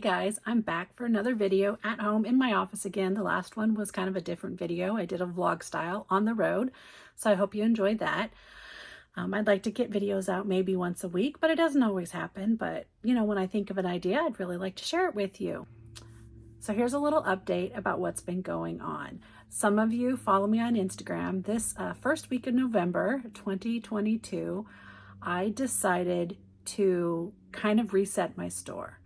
guys, I'm back for another video at home in my office again. The last one was kind of a different video. I did a vlog style on the road, so I hope you enjoyed that. I'd like to get videos out maybe once a week, but it doesn't always happen. But you know, when I think of an idea, I'd really like to share it with you. So here's a little update about what's been going on. Some of you follow me on Instagram. This first week of November 2022, I decided to kind of reset my store.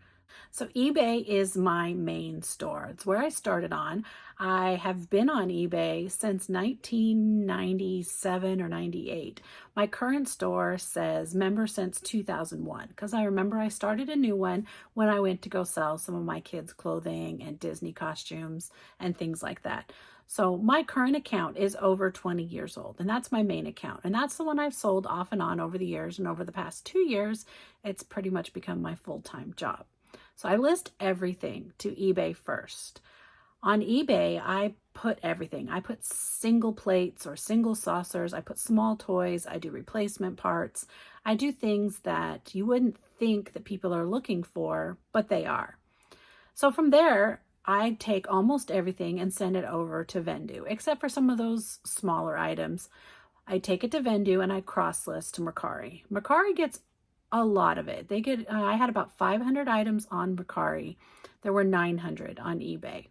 So eBay is my main store. It's where I started on. I have been on eBay since 1997 or 98. My current store says member since 2001 because I remember I started a new one when I went to go sell some of my kids' clothing and Disney costumes and things like that. So my current account is over 20 years old, and that's my main account. And that's the one I've sold off and on over the years. And over the past 2 years, it's pretty much become my full-time job. So I list everything to eBay first. On eBay, I put everything. I put single plates or single saucers. I put small toys. I do replacement parts. I do things that you wouldn't think that people are looking for, but they are. So from there, I take almost everything and send it over to Vendu, except for some of those smaller items. I take it to Vendu and I cross-list to Mercari. Mercari gets a lot of it. They get, I had about 500 items on Mercari. There were 900 on eBay.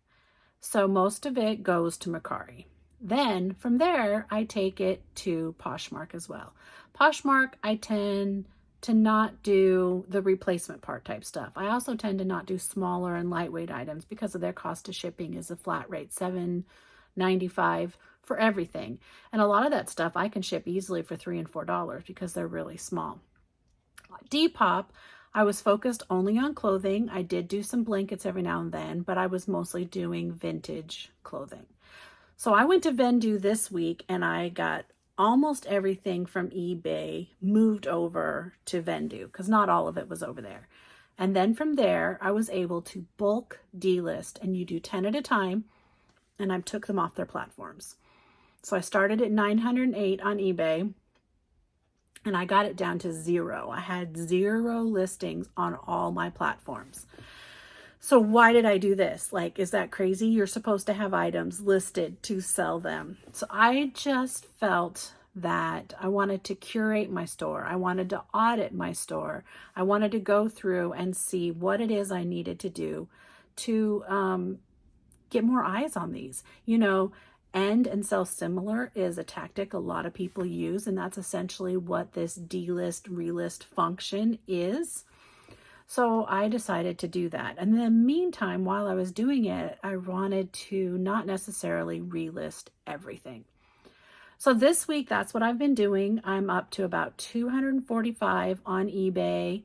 So most of it goes to Mercari. Then from there, I take it to Poshmark as well. Poshmark, I tend to not do the replacement part type stuff. I also tend to not do smaller and lightweight items because of their cost of shipping is a flat rate, $7.95 for everything. And a lot of that stuff I can ship easily for $3 and $4 because they're really small. Depop, I was focused only on clothing. I did do some blankets every now and then, but I was mostly doing vintage clothing. So I went to Vendu this week and I got almost everything from eBay moved over to Vendu because not all of it was over there. And then from there, I was able to bulk delist, and you do 10 at a time, and I took them off their platforms. So I started at 908 on eBay, and I got it down to 0. I had 0 listings on all my platforms. So why did I do this? Like, is that crazy? You're supposed to have items listed to sell them. So I just felt that I wanted to curate my store. I wanted to audit my store. I wanted to go through and see what it is I needed to do to get more eyes on these. You know, end and sell similar is a tactic a lot of people use, and that's essentially what this delist, relist function is. So I decided to do that. And in the meantime, while I was doing it, I wanted to not necessarily relist everything. So this week, that's what I've been doing. I'm up to about 245 on eBay,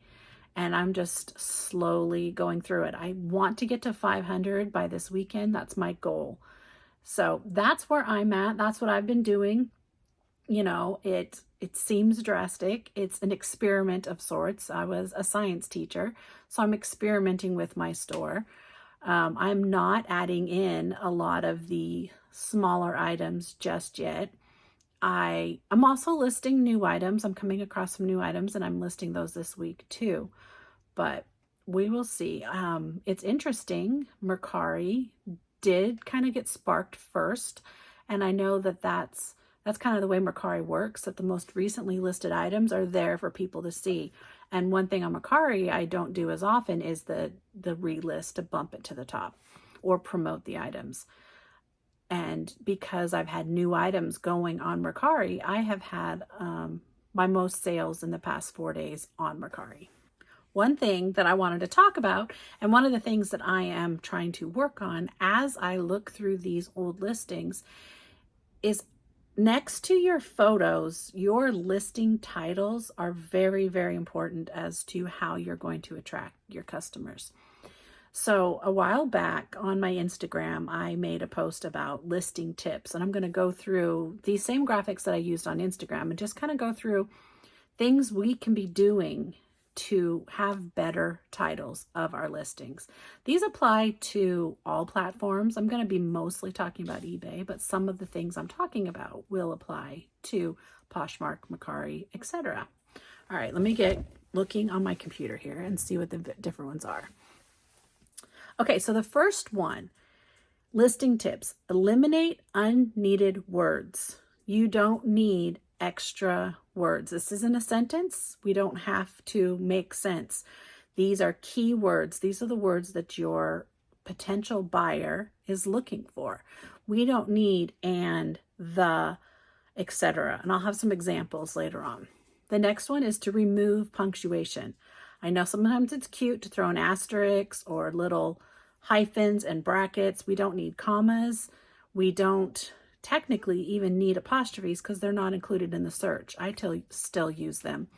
and I'm just slowly going through it. I want to get to 500 by this weekend. That's my goal. So that's where I'm at. That's what I've been doing. You know, it seems drastic. It's an experiment of sorts. I was a science teacher, so I'm experimenting with my store. I'm not adding in a lot of the smaller items just yet. I'm also listing new items. I'm coming across some new items, and I'm listing those this week too. But we will see. It's interesting. Mercari did kind of get sparked first, and I know that that's kind of the way Mercari works, that the most recently listed items are there for people to see. And one thing on Mercari I don't do as often is the relist, to bump it to the top or promote the items. And because I've had new items going on Mercari, I have had my most sales in the past 4 days on Mercari. One thing that I wanted to talk about, and one of the things that I am trying to work on as I look through these old listings, is next to your photos, your listing titles are very, very important as to how you're going to attract your customers. So a while back on my Instagram, I made a post about listing tips, and I'm going to go through these same graphics that I used on Instagram and just kind of go through things we can be doing to have better titles of our listings. These apply to all platforms. I'm going to be mostly talking about eBay, but some of the things I'm talking about will apply to Poshmark, Mercari, etc. All right, let me get looking on my computer here and see what the different ones are. Okay, so the first one, listing tips, eliminate unneeded words. You don't need extra words. This isn't a sentence. We don't have to make sense. These are key words. These are the words that your potential buyer is looking for. We don't need and, the, etc. And I'll have some examples later on. The next one is to remove punctuation. I know sometimes it's cute to throw an asterisk or little hyphens and brackets. We don't need commas. We don't technically even need apostrophes because they're not included in the search. I still use them,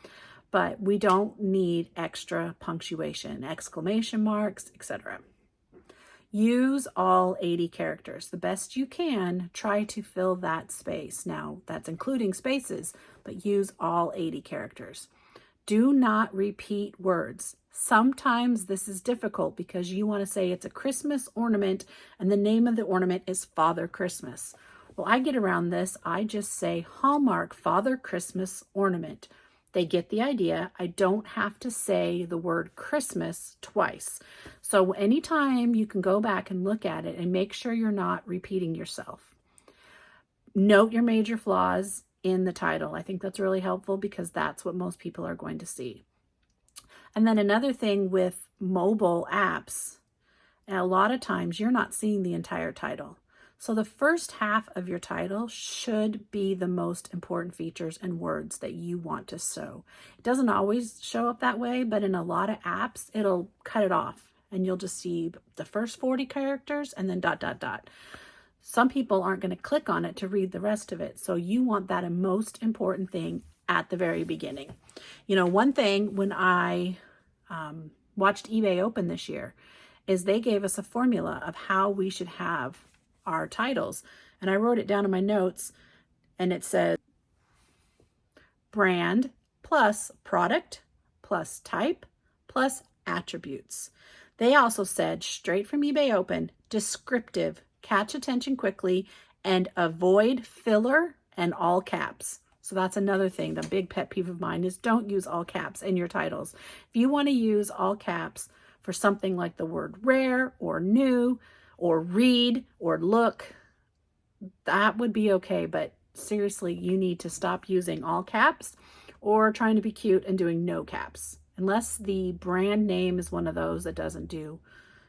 but we don't need extra punctuation, exclamation marks, etc. Use all 80 characters. The best you can, try to fill that space. Now, that's including spaces, but use all 80 characters. Do not repeat words. Sometimes this is difficult because you want to say it's a Christmas ornament and the name of the ornament is Father Christmas. Well, I get around this. I just say Hallmark Father Christmas ornament. They get the idea. I don't have to say the word Christmas twice. So anytime you can go back and look at it and make sure you're not repeating yourself. Note your major flaws in the title. I think that's really helpful because that's what most people are going to see. And then another thing with mobile apps, a lot of times you're not seeing the entire title. So the first half of your title should be the most important features and words that you want to show. It doesn't always show up that way, but in a lot of apps, it'll cut it off and you'll just see the first 40 characters and then ... Some people aren't going to click on it to read the rest of it. So you want that most important thing at the very beginning. You know, one thing when I watched eBay Open this year is they gave us a formula of how we should have our titles. And I wrote it down in my notes and it says brand plus product plus type plus attributes. They also said straight from eBay Open, descriptive, catch attention quickly, and avoid filler and all caps. So that's another thing. The big pet peeve of mine is don't use all caps in your titles. If you want to use all caps for something like the word rare or new or read or look, that would be okay. But seriously, you need to stop using all caps or trying to be cute and doing no caps. Unless the brand name is one of those that doesn't do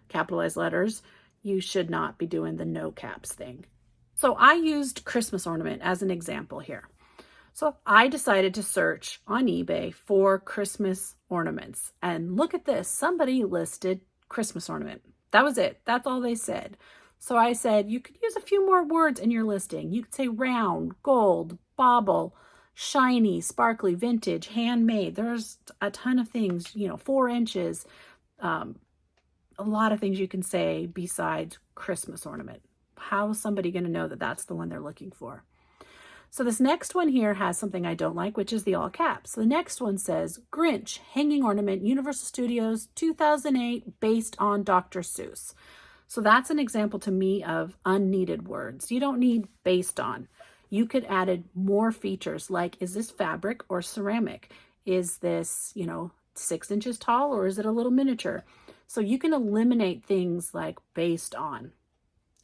capitalized letters, you should not be doing the no caps thing. So I used Christmas ornament as an example here. So I decided to search on eBay for Christmas ornaments. And look at this, somebody listed Christmas ornament. That was it. That's all they said. So I said, you could use a few more words in your listing. You could say round, gold, bauble, shiny, sparkly, vintage, handmade. There's a ton of things, 4 inches, a lot of things you can say besides Christmas ornament. How is somebody going to know that that's the one they're looking for? So this next one here has something I don't like, which is the all caps. The next one says Grinch hanging ornament, Universal Studios 2008, based on Dr. Seuss. So that's an example to me of unneeded words. You don't need based on. You could add more features like, is this fabric or ceramic? Is this, 6 inches tall or is it a little miniature? So you can eliminate things like based on.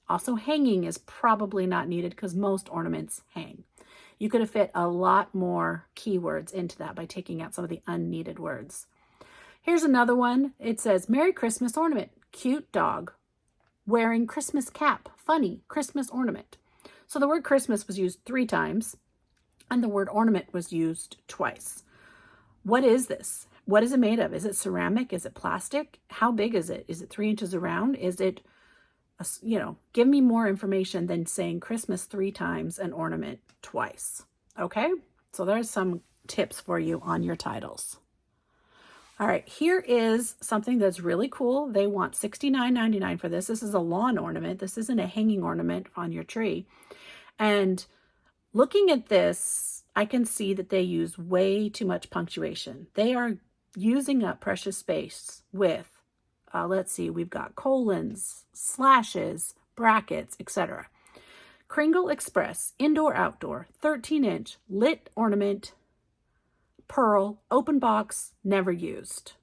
Also, hanging is probably not needed because most ornaments hang. You could have fit a lot more keywords into that by taking out some of the unneeded words. Here's another one. It says, Merry Christmas ornament, cute dog, wearing Christmas cap, funny Christmas ornament. So the word Christmas was used 3 times and the word ornament was used twice. What is this? What is it made of? Is it ceramic? Is it plastic? How big is it? Is it 3 inches around? Is it, give me more information than saying Christmas 3 times and ornament twice. Okay, so there's some tips for you on your titles. All right, here is something that's really cool. They want $69.99 for this. This is a lawn ornament. This isn't a hanging ornament on your tree. And looking at this, I can see that they use way too much punctuation. They are using up precious space with, let's see, we've got colons, slashes, brackets, etc. Kringle Express, indoor, outdoor, 13-inch, lit ornament, pearl, open box, never used.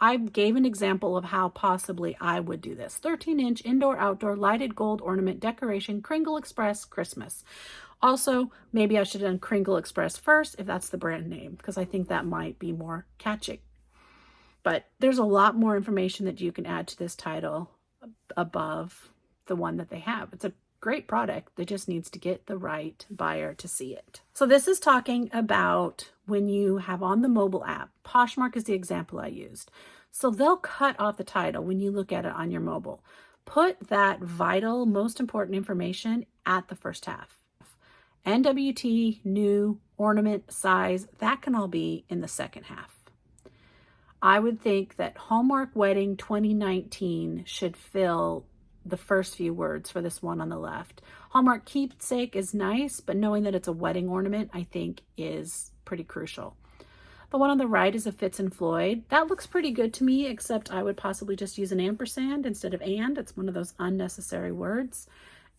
I gave an example of how possibly I would do this. 13-inch indoor-outdoor lighted gold ornament decoration, Kringle Express Christmas. Also, maybe I should have done Kringle Express first if that's the brand name, because I think that might be more catchy. But there's a lot more information that you can add to this title above the one that they have. It's a great product that just needs to get the right buyer to see it. So this is talking about when you have on the mobile app. Poshmark is the example I used. So they'll cut off the title when you look at it on your mobile. Put that vital, most important information at the first half. NWT, new, ornament, size, that can all be in the second half. I would think that Hallmark Wedding 2019 should fill the first few words for this one on the left. Hallmark Keepsake is nice, but knowing that it's a wedding ornament, I think is pretty crucial. The one on the right is a Fitz and Floyd. That looks pretty good to me, except I would possibly just use an ampersand instead of and. It's one of those unnecessary words.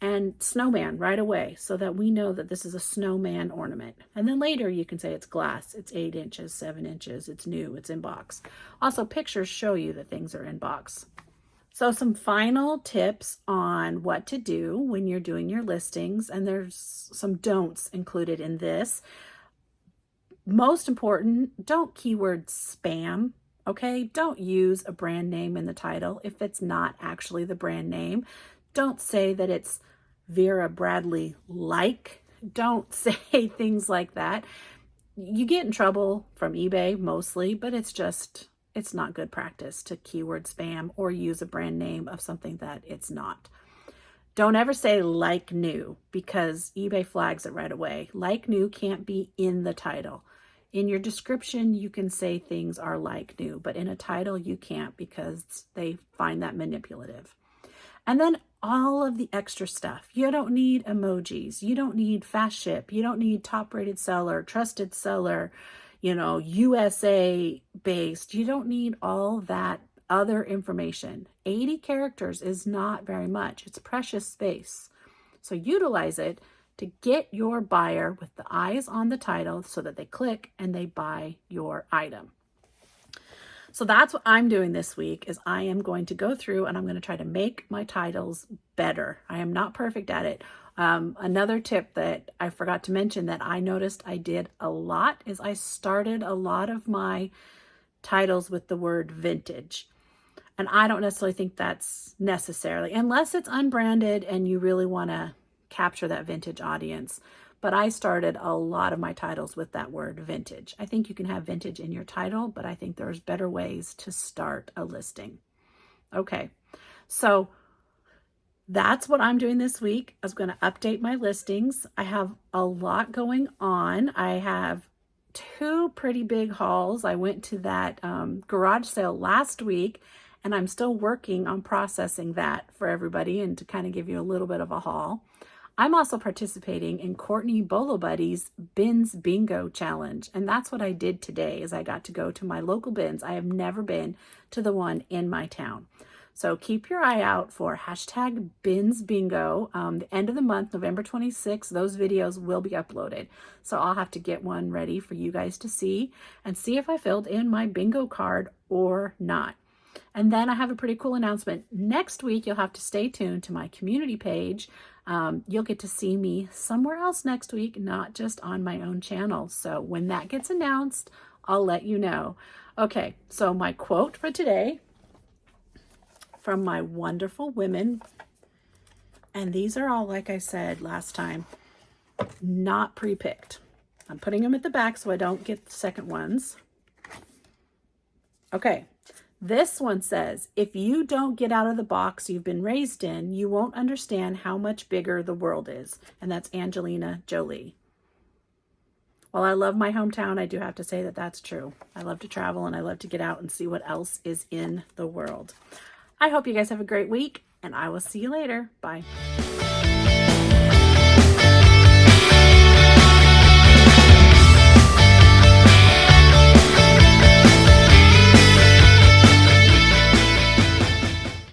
And snowman right away, so that we know that this is a snowman ornament. And then later you can say it's glass, it's 8 inches, 7 inches, it's new, it's in box. Also, pictures show you that things are in box. So some final tips on what to do when you're doing your listings, and there's some don'ts included in this. Most important, don't keyword spam, okay? Don't use a brand name in the title if it's not actually the brand name. Don't say that it's Vera Bradley like. Don't say things like that. You get in trouble from eBay mostly, but it's not good practice to keyword spam or use a brand name of something that it's not. Don't ever say like new, because eBay flags it right away. Like new can't be in the title. In your description, you can say things are like new, but in a title you can't, because they find that manipulative. And then all of the extra stuff. You don't need emojis. You don't need fast ship. You don't need top rated seller, trusted seller, USA based. You don't need all that other information. 80 characters is not very much. It's precious space. So utilize it to get your buyer with the eyes on the title so that they click and they buy your item. So that's what I'm doing this week, is I am going to go through and I'm going to try to make my titles better. I am not perfect at it. Another tip that I forgot to mention that I noticed I did a lot is I started a lot of my titles with the word vintage. And I don't necessarily think that's necessarily, unless it's unbranded and you really want to capture that vintage audience. But I started a lot of my titles with that word vintage. I think you can have vintage in your title, but I think there's better ways to start a listing. Okay, so that's what I'm doing this week. I was going to update my listings. I have a lot going on. I have 2 pretty big hauls. I went to that garage sale last week, and I'm still working on processing that for everybody and to kind of give you a little bit of a haul. I'm also participating in Courtney Bolo Buddy's Bins Bingo Challenge. And that's what I did today, is I got to go to my local bins. I have never been to the one in my town. So keep your eye out for hashtag Bins Bingo. The end of the month, November 26th, those videos will be uploaded. So I'll have to get one ready for you guys to see and see if I filled in my bingo card or not. And then I have a pretty cool announcement. Next week, you'll have to stay tuned to my community page. You'll get to see me somewhere else next week, not just on my own channel. So when that gets announced, I'll let you know. Okay, so my quote for today from my wonderful women, and these are all, like I said last time, not pre-picked. I'm putting them at the back so I don't get the second ones. Okay. This one says, if you don't get out of the box you've been raised in, you won't understand how much bigger the world is. And that's Angelina Jolie. While I love my hometown, I do have to say that that's true. I love to travel and I love to get out and see what else is in the world. I hope you guys have a great week, and I will see you later. Bye.